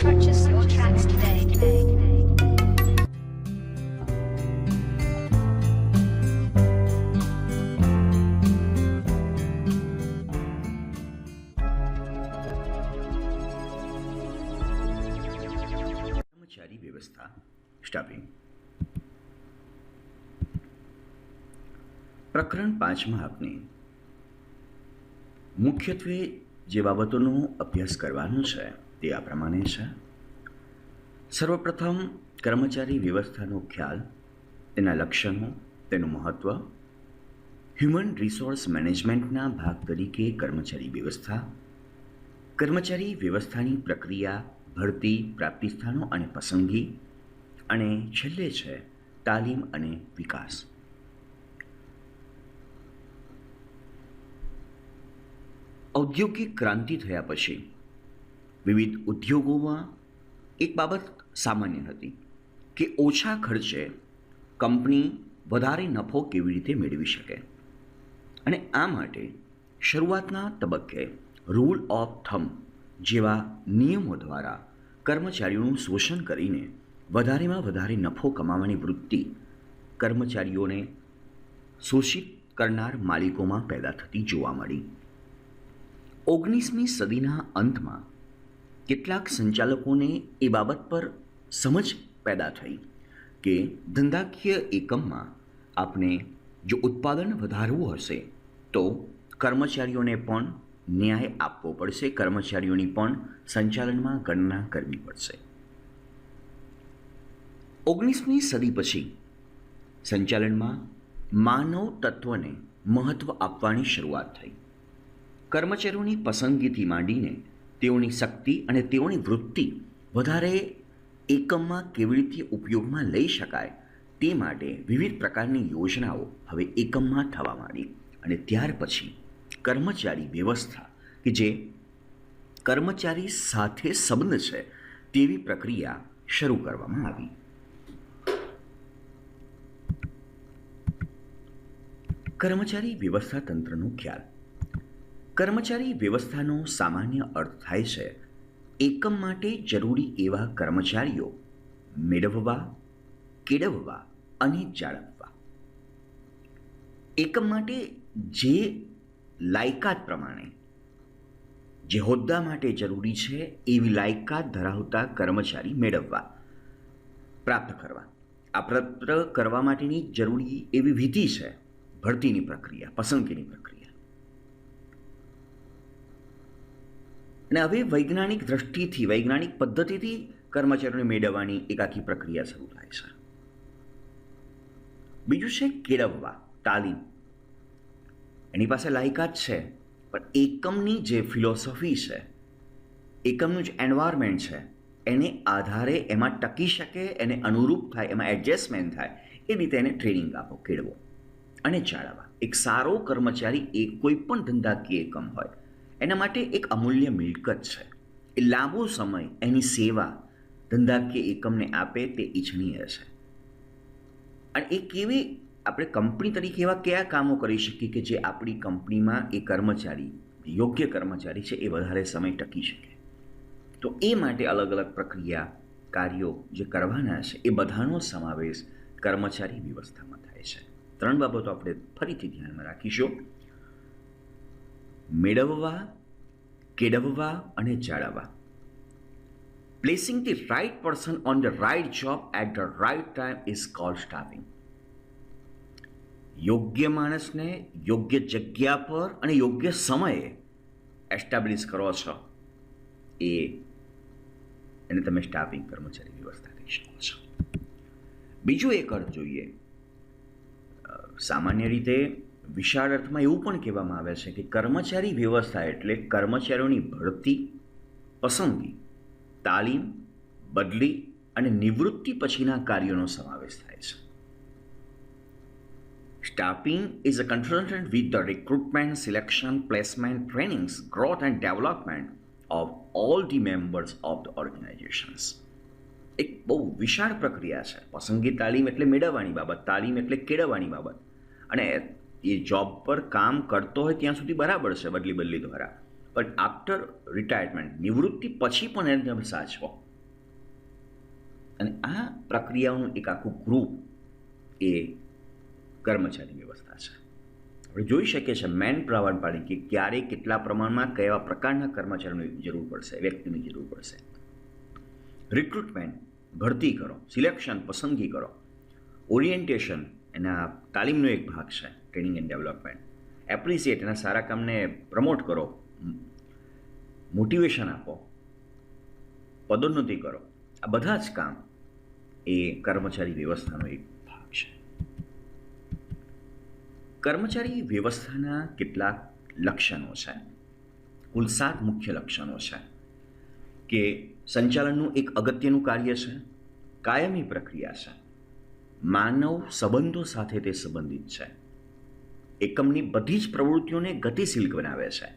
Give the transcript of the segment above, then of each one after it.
Purchase your tracks today. કર્મચારી વ્યવસ્થા staffing પ્રકરણ 5માં આપને મુખ્યત્વે જે બાબતોનો અભ્યાસ કરવાનો છે તે આ પ્રમાણે છે. સર્વપ્રથમ કર્મચારી વ્યવસ્થાનો ખ્યાલ, તેના લક્ષણો, તેનું મહત્ત્વ, હ્યુમન રિસોર્સ મેનેજમેન્ટના ભાગ તરીકે કર્મચારી વ્યવસ્થા, કર્મચારી વ્યવસ્થાની પ્રક્રિયા, ભરતી, પ્રાપ્તિસ્થાનો અને પસંદગી, અને છેલ્લે છે તાલીમ અને વિકાસ. ઔદ્યોગિક ક્રાંતિ થયા પછી વિવિધ ઉદ્યોગોમાં એક બાબત સામાન્ય હતી કે ઓછા ખર્ચે કંપની વધારે નફો કેવી રીતે મેળવી શકે, અને આ માટે શરૂઆતના તબક્કે રૂલ ઓફ થમ્બ જેવા નિયમો દ્વારા કર્મચારીઓનું શોષણ કરીને વધારેમાં વધારે નફો કમાવાની વૃત્તિ કર્મચારીઓને શોષિત કરનાર માલિકોમાં પેદા થતી જોવા મળી. 19મી સદીના અંતમાં કેટલાક સંચાલકોને એ બાબત પર સમજ પેદા થઈ કે ધંધાકીય એકમમાં આપણે જો ઉત્પાદન વધારવું હશે તો કર્મચારીઓને પણ ન્યાય આપવો પડશે, કર્મચારીઓની પણ સંચાલનમાં ગણના કરવી પડશે. 19મી સદી પછી સંચાલનમાં માનવ તત્વને મહત્ત્વ આપવાની શરૂઆત થઈ. કર્મચારીઓની પસંદગીથી માંડીને તેઓની શક્તિ અને તેઓની વૃત્તિ વધારે એકમમાં કેવી રીતે ઉપયોગમાં લઈ શકાય તે માટે વિવિધ પ્રકારની યોજનાઓ હવે એકમમાં થવા માંડી. અને ત્યાર પછી કર્મચારી વ્યવસ્થા કે જે કર્મચારી સાથે સંબંધ છે તેવી પ્રક્રિયા શરૂ કરવામાં આવી. કર્મચારી વ્યવસ્થા તંત્રનો ખ્યાલ. કર્મચારી વ્યવસ્થાનો સામાન્ય અર્થ થાય છે એકમ માટે જરૂરી એવા કર્મચારીઓ મેળવવા, કેળવવા અને જાળવવા. એકમ માટે જે લાયકાત પ્રમાણે જે હોદ્દા માટે જરૂરી છે એવી લાયકાત ધરાવતા કર્મચારી મેળવવા, પ્રાપ્ત કરવા. આ પ્રાપ્ત કરવા માટેની જરૂરી એવી વિધિ છે ભરતીની પ્રક્રિયા, પસંદગીની પ્રક્રિયા. અને હવે વૈજ્ઞાનિક દ્રષ્ટિથી, વૈજ્ઞાનિક પદ્ધતિથી કર્મચારીઓને મેળવવાની એક આખી પ્રક્રિયા શરૂ થાય છે. બીજું છે કેળવવા, તાલીમ. એની પાસે લાયકાત છે પણ એકમની જે ફિલોસોફી છે, એકમનું જે એન્વાયરમેન્ટ છે એને આધારે એમાં ટકી શકે, એને અનુરૂપ થાય, એમાં એડજસ્ટમેન્ટ થાય એ રીતે એને ટ્રેનિંગ આપો, કેળવો અને જાળવવા. એક સારો કર્મચારી એ કોઈ પણ ધંધાકીય એકમ હોય એના માટે એક અમૂલ્ય મિલકત છે. એ લાંબો સમય એની સેવા ધંધાકીય એકમને આપે તે ઇચ્છનીય છે. અને એ કેવી આપણે કંપની તરીકે એવા કયા કામો કરી શકીએ કે જે આપણી કંપનીમાં એ કર્મચારી, યોગ્ય કર્મચારી છે એ વધારે સમય ટકી શકે. તો એ માટે અલગ અલગ પ્રક્રિયા, કાર્યો જે કરવાના છે એ બધાનો સમાવેશ કર્મચારી વ્યવસ્થામાં થાય છે. 3 બાબતો આપણે ફરીથી ધ્યાનમાં રાખીશું: મેળવવા, કેળવવા અને જાળવવા. Placing the right person on the right job at the right time is called staffing. યોગ્ય માણસને યોગ્ય જગ્યા પર અને યોગ્ય સમયે એસ્ટાબ્લિશ કરો છો એને તમે સ્ટાફિંગ, કર્મચારી વ્યવસ્થા કહી શકો છો. બીજું એક અર્થ જોઈએ. સામાન્ય રીતે વિશાળ અર્થમાં એવું પણ કહેવામાં આવે છે કે કર્મચારી વ્યવસ્થા એટલે કર્મચારીઓની ભરતી, પસંદગી, તાલીમ, બદલી અને નિવૃત્તિ પછીના કાર્યોનો સમાવેશ થાય છે. Staffing is a consultant with the recruitment, selection, placement, trainings, growth and development of all the members of the organizations. એક બહુ વિશાળ પ્રક્રિયા છે. પસંદગી, તાલીમ એટલે મેળવવાની બાબત, તાલીમ એટલે કેળવવાની બાબત. અને એ જોબ પર કામ કરતો હોય ત્યાં સુધી બરાબર છે બદલી દ્વારા, પણ આફ્ટર રિટાયરમેન્ટ નિવૃત્તિ પછી પણ એને તમે સાચવો. અને આ પ્રક્રિયાઓનું એક આખું ગ્રુપ એ કર્મચારી વ્યવસ્થા છે. આપણે જોઈ શકીએ છીએ મેન પાવર પાડી કે ક્યારે કેટલા પ્રમાણમાં કેવા પ્રકારના કર્મચારીઓની જરૂર પડશે, વ્યક્તિની જરૂર પડશે. રિક્રુટમેન્ટ ભરતી કરો, સિલેક્શન પસંદગી કરો, ઓરિએન્ટેશન એના તાલીમનો એક ભાગ છે, ટ્રેનિંગ એન્ડ ડેવલપમેન્ટ, એપ્રિસિએટ એના સારા કામને પ્રમોટ કરો, મોટિવેશન આપો, પદોન્નતિ કરો. આ બધા જ કામ એ કર્મચારી વ્યવસ્થાનો એક ભાગ છે. કર્મચારી વ્યવસ્થાના કેટલાક લક્ષણો છે, કુલ 7 મુખ્ય લક્ષણો છે કે સંચાલનનું એક અગત્યનું કાર્ય છે, કાયમી પ્રક્રિયા છે, માનવ સંબંધો સાથે તે સંબંધિત છે, એકમની બધી જ પ્રવૃત્તિઓને ગતિશીલ બનાવે છે,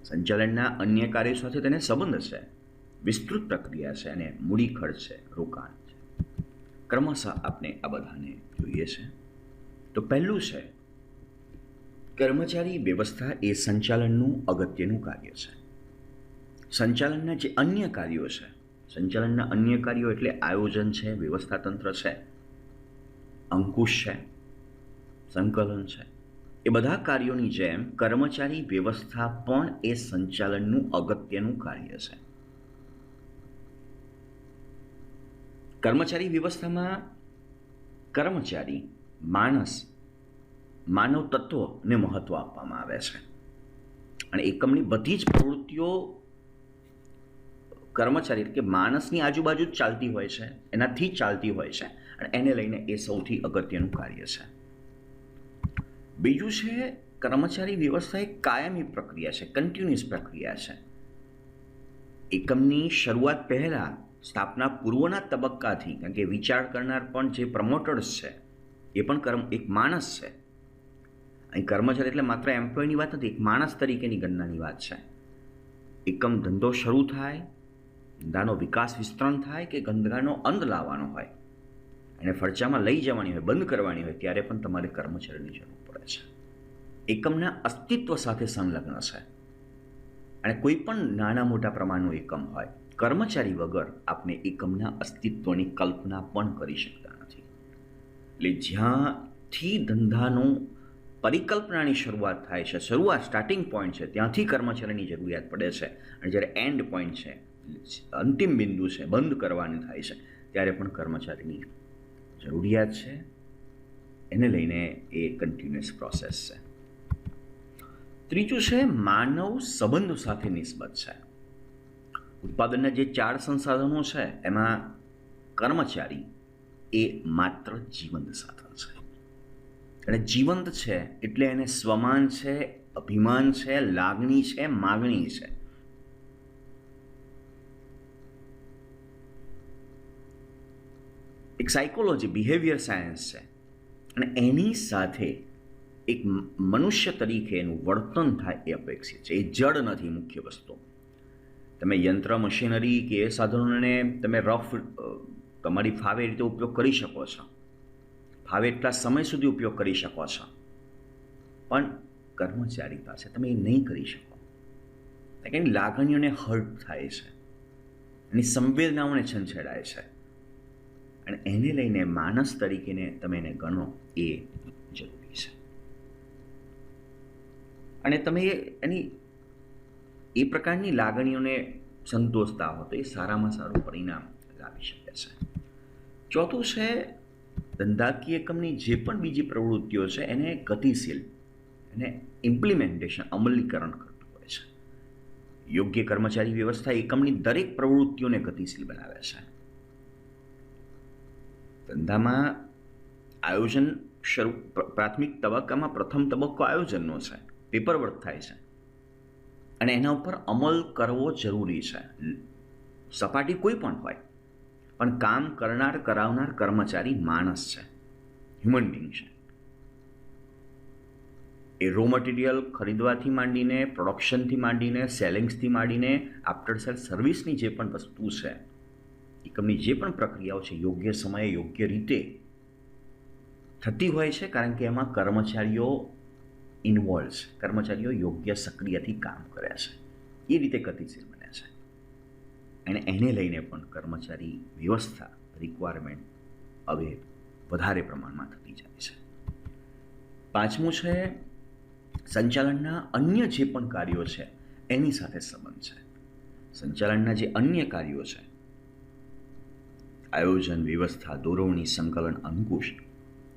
સંચાલનના અન્ય કાર્યો સાથે તેને સંબંધ છે, વિસ્તૃત પ્રક્રિયા છે અને મૂડી ખર્ચ છે, રોકાણ છે. ક્રમશઃ આપણે આ બધાને જોઈએ છે. તો પહેલું છે કર્મચારી વ્યવસ્થા એ સંચાલનનું અગત્યનું કાર્ય છે. સંચાલનના જે અન્ય કાર્યો છે, સંચાલનના અન્ય કાર્યો એટલે આયોજન છે, વ્યવસ્થા તંત્ર છે, અંકુશ છે, સંકલન છે, એ બધા કાર્યોની જેમ કર્મચારી વ્યવસ્થા પણ એ સંચાલનનું અગત્યનું કાર્ય છે. કર્મચારી વ્યવસ્થામાં કર્મચારી, માણસ, માનવ તત્વને મહત્વ આપવામાં આવે છે અને એકમની બધી જ પ્રવૃત્તિઓ કર્મચારી એટલે કે માણસની આજુબાજુ જ ચાલતી હોય છે, એનાથી જ ચાલતી હોય છે અને એને લઈને એ સૌથી અગત્યનું કાર્ય છે. બીજું છે કર્મચારી વ્યવસ્થા એક કાયમી પ્રક્રિયા છે, કન્ટિન્યુઅસ પ્રક્રિયા છે. એકમની શરૂઆત પહેલાં સ્થાપના પૂર્વના તબક્કાથી, કારણ કે વિચાર કરનાર પણ જે પ્રમોટર્સ છે એ પણ એક માણસ છે. અહીં કર્મચારી એટલે માત્ર એમ્પ્લોયની વાત નથી, એક માણસ તરીકેની ગણનાની વાત છે. એકમ ધંધો શરૂ થાય, ધંધાનો વિકાસ વિસ્તરણ થાય કે ધંધાનો અંત લાવવાનો હોય, એને ફરજામાં લઈ જવાની હોય, બંધ કરવાની હોય, ત્યારે પણ તમારે કર્મચારીની જરૂર પડે છે. એકમના અસ્તિત્વ સાથે સંલગ્ન છે અને કોઈ પણ નાના મોટા પ્રમાણનું એકમ હોય, કર્મચારી વગર આપણે એકમના અસ્તિત્વની કલ્પના પણ કરી શકતા નથી. એટલે જ્યાંથી ધંધાનું પરિકલ્પનાની શરૂઆત થાય છે, સ્ટાર્ટિંગ પોઈન્ટ છે, ત્યાંથી કર્મચારીની જરૂરિયાત પડે છે અને જ્યારે એન્ડ પોઈન્ટ છે, અંતિમ બિંદુ છે, બંધ કરવાની થાય છે, ત્યારે પણ કર્મચારીની જરૂરિયાત છે. એને લઈને એ કન્ટિન્યુઅસ પ્રોસેસ છે. ત્રીજું છે માનવ સંબંધો સાથે નિસ્બત છે. ઉત્પાદનના જે 4 સંસાધનો છે એમાં કર્મચારી એ માત્ર જીવંત સાધન છે અને જીવંત છે એટલે એને સ્વમાન છે, અભિમાન છે, લાગણી છે, માગણી છે. એક સાયકોલોજી, બિહેવિયર સાયન્સ છે અને એની સાથે એક મનુષ્ય તરીકે એનું વર્તન થાય એ અપેક્ષિત છે. એ જડ નથી મુખ્ય વસ્તુ. તમે યંત્ર, મશીનરી કે એ સાધનોને તમે તમારી ફાવે રીતે ઉપયોગ કરી શકો છો, ફાવે એટલા સમય સુધી ઉપયોગ કરી શકો છો, પણ કર્મચારી પાસે તમે એ નહીં કરી શકો. એની લાગણીઓને હર્ટ થાય છે, એની સંવેદનાઓને છંછેડાય છે અને એને લઈને માણસ તરીકેને તમે એને ગણો એ જરૂરી છે. અને તમે એની એ પ્રકારની લાગણીઓને સંતોષતા હો તો એ સારામાં સારું પરિણામ લાવી શકે છે. ચોથું છે ધંધાકીય એકમની જે પણ બીજી પ્રવૃત્તિઓ છે એને ગતિશીલ, એને ઇમ્પ્લિમેન્ટેશન, અમલીકરણ કરતું હોય છે. યોગ્ય કર્મચારી વ્યવસ્થા એકમની દરેક પ્રવૃત્તિઓને ગતિશીલ બનાવે છે. ધંધામાં આયોજન પ્રાથમિક તબક્કામાં પ્રથમ તબક્કો આયોજનનો છે, પેપરવર્ક થાય છે અને એના ઉપર અમલ કરવો જરૂરી છે. સપાટી કોઈ પણ હોય, પણ કામ કરનાર, કરાવનાર કર્મચારી માણસ છે, હ્યુમન બિંગ છે. એ રો મટીરિયલ ખરીદવાથી માંડીને, પ્રોડક્શનથી માંડીને, સેલિંગ્સથી માંડીને, આફ્ટર સેલ સર્વિસની જે પણ વસ્તુ છે, એકમની જે પણ પ્રક્રિયાઓ છે, યોગ્ય સમયે યોગ્ય રીતે થતી હોય છે, કારણ કે એમાં કર્મચારીઓ ઇન્વોલ્વ છે, કર્મચારીઓ યોગ્ય સક્રિયથી કામ કરે છે, એ રીતે ગતિશીલ બને છે. અને એને લઈને પણ કર્મચારી વ્યવસ્થા રિક્વાયરમેન્ટ હવે વધારે પ્રમાણમાં થતી જાય છે. પાંચમું છે સંચાલનના અન્ય જે પણ કાર્યો છે એની સાથે સંબંધ છે. સંચાલનના જે અન્ય કાર્યો છે, આયોજન, વ્યવસ્થા, દોરવણી, સંકલન, અંકુશ,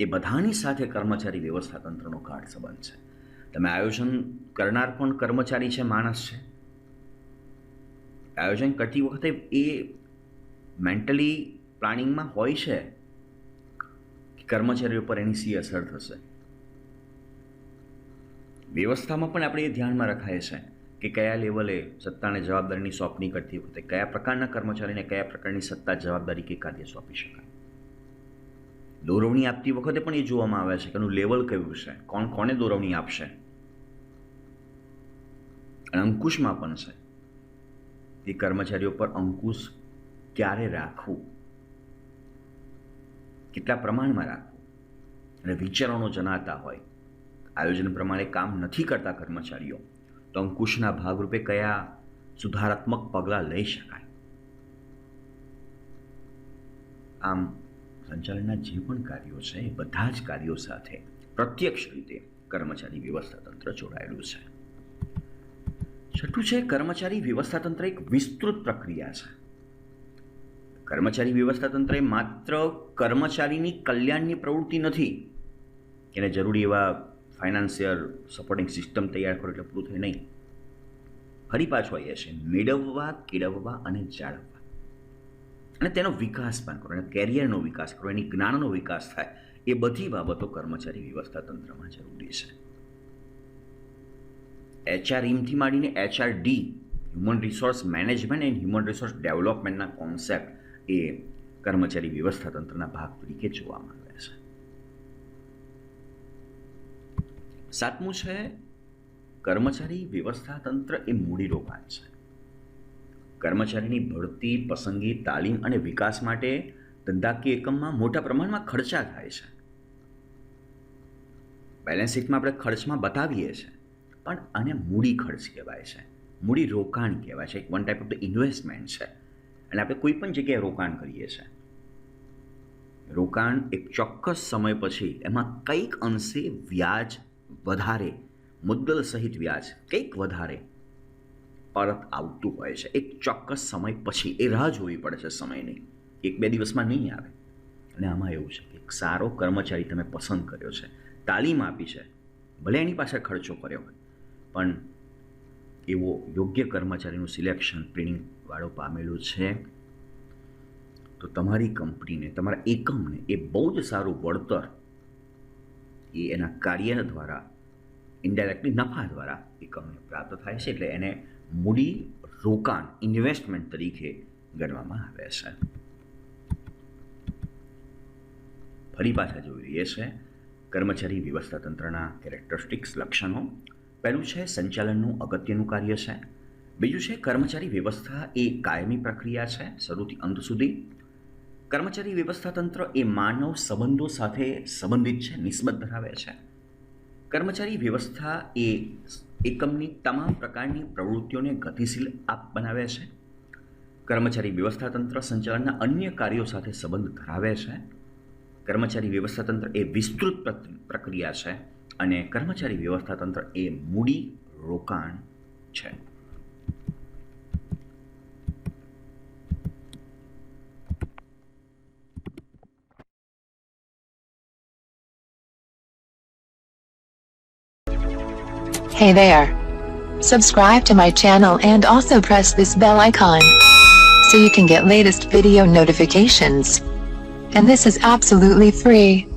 એ બધાની સાથે કર્મચારી વ્યવસ્થા તંત્રનો ગાઢ સંબંધ છે. તમે આયોજન કરનાર પણ કર્મચારી છે, માણસ છે. આયોજન કરતી વખતે એ મેન્ટલી પ્લાનિંગમાં હોય છે કે કર્મચારીઓ પર એની શી અસર થશે. વ્યવસ્થામાં પણ આપણે એ ધ્યાનમાં રખાય છે કે કયા લેવલે સત્તાને જવાબદારીની સોંપણી કરતી વખતે કયા પ્રકારના કર્મચારીને કયા પ્રકારની સત્તા, જવાબદારી કે કાર્ય સોંપી શકાય. દોરવણી આપતી વખતે પણ એ જોવામાં આવે છે કે એનું લેવલ કયું છે, કોણ કોને દોરવણી આપશે. અને અંકુશમાં પણ છે કે કર્મચારીઓ પર અંકુશ ક્યારે રાખવું, કેટલા પ્રમાણમાં રાખવું. અને વિચારણો જણાતા હોય, આયોજન પ્રમાણે કામ નથી કરતા કર્મચારીઓ, તો અંકુશના ભાગરૂપે કયા સુધારાત્મક પગલાં લઈ શકાય. આમ સંચાલનના જે પણ કાર્યો છે એ બધા જ કાર્યો સાથે પ્રત્યક્ષ રીતે કર્મચારી વ્યવસ્થા તંત્ર જોડાયેલું છે. છઠ્ઠું છે કર્મચારી વ્યવસ્થા તંત્ર એક વિસ્તૃત પ્રક્રિયા છે. કર્મચારી વ્યવસ્થા તંત્ર એ માત્ર કર્મચારીની કલ્યાણની પ્રવૃત્તિ નથી, એને જરૂરી એવા ફાઇનાન્શિયલ સપોર્ટિંગ સિસ્ટમ તૈયાર કરો એટલે પૂરું થાય નહીં. ફરી પાછું આવીએ છે મેળવવા, કેળવવા અને જાળવવા, અને તેનો વિકાસ પણ કરો, અને કેરિયરનો વિકાસ કરો, એની જ્ઞાનનો વિકાસ થાય. એ બધી બાબતો કર્મચારી વ્યવસ્થા તંત્રમાં જરૂરી છે. HRMથી માંડીને HRD, human resource management and human resource ડેવલપમેન્ટના કોન્સેપ્ટ એ કર્મચારી વ્યવસ્થા તંત્રના ભાગ તરીકે જોવામાં આવે છે. સાતમું છે કર્મચારી વ્યવસ્થા તંત્ર એ મૂડીરોકાણ છે. કર્મચારીની ભરતી, પસંદગી, તાલીમ અને વિકાસ માટે ધંધાકીય એકમમાં મોટા પ્રમાણમાં ખર્ચા થાય છે. બેલેન્સ શીટમાં આપણે ખર્ચમાં બતાવીએ છીએ, પણ આને મૂડી ખર્ચ કહેવાય છે, મૂડી રોકાણ કહેવાય છે. એક one type of the investment છે. અને આપણે કોઈ પણ જગ્યાએ રોકાણ કરીએ છીએ, રોકાણ એક ચોક્કસ સમય પછી એમાં કંઈક અંશે વ્યાજ વધારે, મુદ્દલ સહિત વ્યાજ કંઈક વધારે પરત આવતું હોય છે એક ચોક્કસ સમય પછી. એ રાહ જોવી પડે છે સમયની, 1-2 દિવસમાં નહીં આવે. અને આમાં એવું છે કે એક સારો કર્મચારી તમે પસંદ કર્યો છે, તાલીમ આપી છે, ભલે એની પાછળ ખર્ચો કર્યો હોય, પણ એવો યોગ્ય કર્મચારીનું સિલેક્શન ટ્રેનિંગવાળો પામેલું છે, તો તમારી કંપનીને, તમારા એકમને એ બહુ જ સારું વળતર એ એના કાર્ય દ્વારા, ઇનડાયરેક્ટલી નફા દ્વારા એકમને પ્રાપ્ત થાય છે. એટલે એને મૂડી રોકાણ, ઇન્વેસ્ટમેન્ટ તરીકે ગણવામાં આવે છે. ફરી પાછા જોઈ લઈએ છે કર્મચારી વ્યવસ્થા તંત્રના કેરેક્ટરિસ્ટિક્સ, લક્ષણો. પહેલું છે સંચાલનનું અગત્યનું કાર્ય છે. બીજું છે કર્મચારી વ્યવસ્થા એ કાયમી પ્રક્રિયા છે, શરૂથી અંત સુધી. કર્મચારી વ્યવસ્થા તંત્ર એ માનવ સંબંધો સાથે સંબંધિત છે, નિસ્બત ધરાવે છે. કર્મચારી વ્યવસ્થા એ એકમની તમામ પ્રકારની પ્રવૃત્તિઓને ગતિશીલ બનાવે છે. કર્મચારી વ્યવસ્થા તંત્ર સંચાલનના અન્ય કાર્યો સાથે સંબંધ ધરાવે છે. કર્મચારી વ્યવસ્થા તંત્ર એ વિસ્તૃત પ્રક્રિયા છે, અને કર્મચારી વ્યવસ્થા તંત્ર એ મૂડી રોકાણ છે. Hey there. Subscribe to my channel and also press this bell icon so you can get latest video notifications. And this is absolutely free.